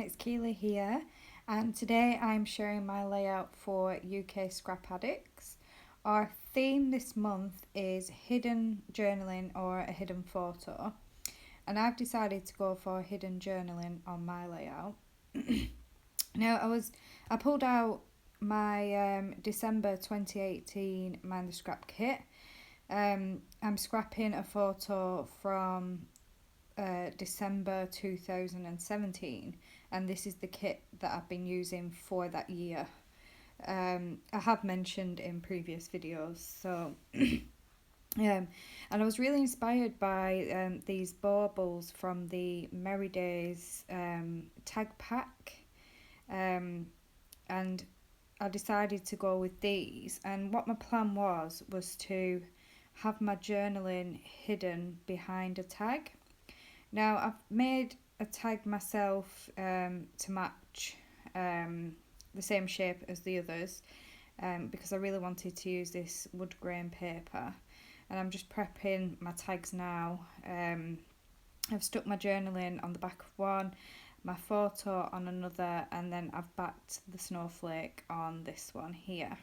it's Keighley here, and today I'm sharing my layout for UK Scrap Addicts. Our theme this month is hidden journaling or a hidden photo, and I've decided to go for hidden journaling on my layout. Now I pulled out my December 2018 Mind the Scrap kit. I'm scrapping a photo from December 2017, and this is the kit that I've been using for that year. I have mentioned in previous videos, so and I was really inspired by these baubles from the Merry Days tag pack, and I decided to go with these. And what my plan was to have my journaling hidden behind a tag. Now I've made a tag myself to match the same shape as the others, because I really wanted to use this wood grain paper, and I'm just prepping my tags now. I've stuck my journaling on the back of one, my photo on another, and then I've backed the snowflake on this one here.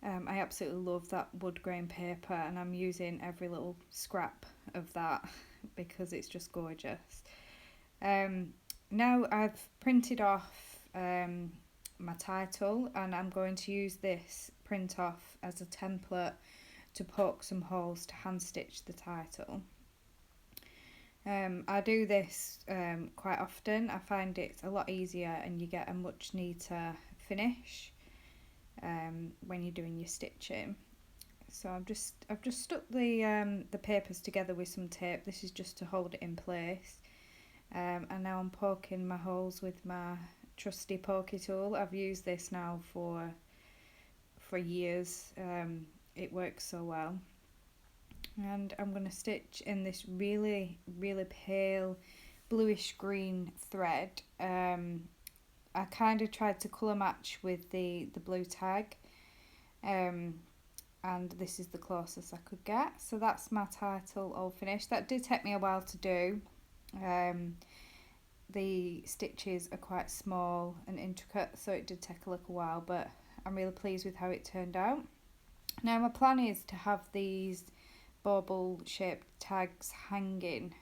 I absolutely love that wood grain paper, and I'm using every little scrap of that because it's just gorgeous. Now I've printed off my title, and I'm going to use this print off as a template to poke some holes to hand stitch the title. I do this quite often. I find it's a lot easier and you get a much neater finish when you're doing your stitching. So I've just stuck the papers together with some tape. This is just to hold it in place, and now I'm poking my holes with my trusty pokey tool. I've used this now for years. It works so well, and I'm going to stitch in this really pale bluish green thread. I kind of tried to colour match with the blue tag, and this is the closest I could get. So that's my title all finished. That did take me a while to do. The stitches are quite small and intricate, so it did take a little while, but I'm really pleased with how it turned out. Now my plan is to have these bauble shaped tags hanging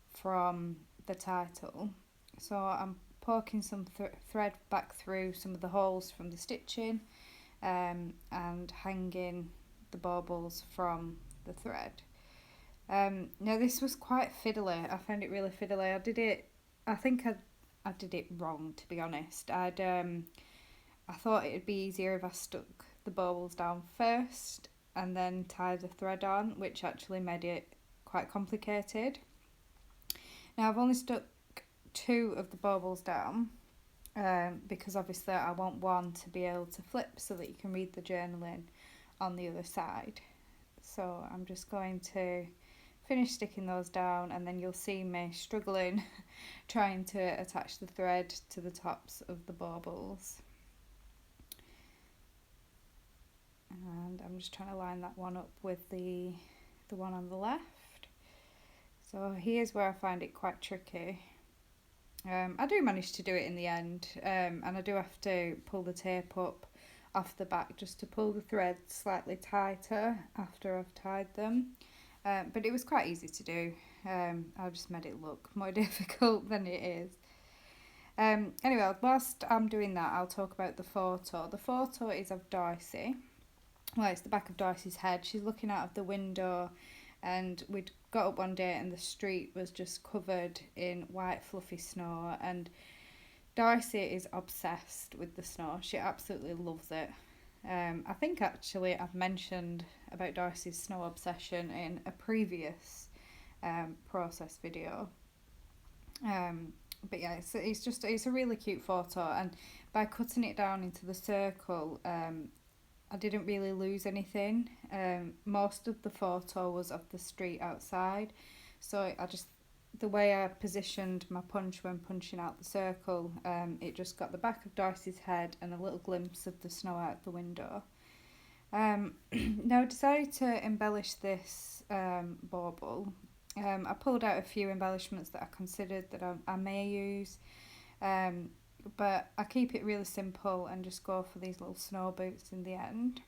from the title, so I'm poking some thread back through some of the holes from the stitching, and hanging the baubles from the thread. Now this was quite fiddly. I found it really fiddly. I think I did it wrong, to be honest. I thought it'd be easier if I stuck the baubles down first and then tied the thread on, which actually made it quite complicated. Now I've only stuck 2 of the baubles down, because obviously I want one to be able to flip so that you can read the journaling on the other side. So I'm just going to finish sticking those down, and then you'll see me struggling trying to attach the thread to the tops of the baubles. And I'm just trying to line that one up with the one on the left. So here's where I find it quite tricky. I do manage to do it in the end, and I do have to pull the tape up off the back just to pull the threads slightly tighter after I've tied them, but it was quite easy to do. I just made it look more difficult than it is. Anyway, whilst I'm doing that, I'll talk about the photo. The photo is of Darcy. Well, it's the back of Darcy's head. She's looking out of the window, and we'd got up one day and the street was just covered in white fluffy snow, and Darcy is obsessed with the snow. She absolutely loves it. I think actually I've mentioned about Darcy's snow obsession in a previous process video. But yeah, it's a really cute photo, and by cutting it down into the circle, I didn't really lose anything. Most of the photo was of the street outside, so the way I positioned my punch when punching out the circle, it just got the back of Darcy's head and a little glimpse of the snow out the window. Now I decided to embellish this bauble I pulled out a few embellishments that I considered that I may use, but I keep it really simple and just go for these little snow boots in the end.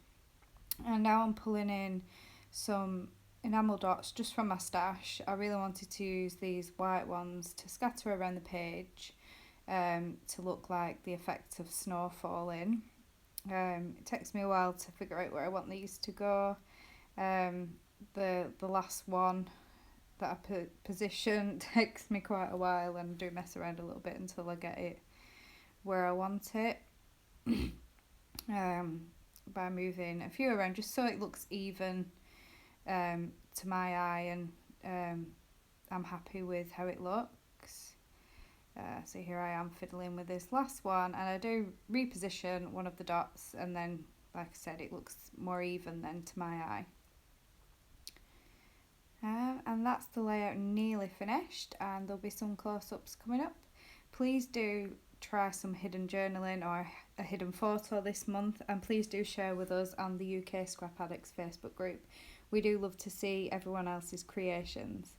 And now I'm pulling in some enamel dots just from my stash. I really wanted to use these white ones to scatter around the page, to look like the effect of snow falling. It takes me a while to figure out where I want these to go. The last one that I position takes me quite a while, and I do mess around a little bit until I get it where I want it. By moving a few around just so it looks even to my eye, and I'm happy with how it looks. So here I am fiddling with this last one, and I do reposition one of the dots, and then, like I said, it looks more even then to my eye. And that's the layout nearly finished, and there'll be some close-ups coming up. Please do try some hidden journaling or a hidden photo this month, and please do share with us on the UK Scrap Addicts Facebook group. We do love to see everyone else's creations.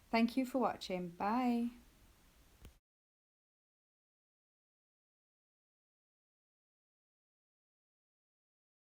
Thank you for watching. Bye.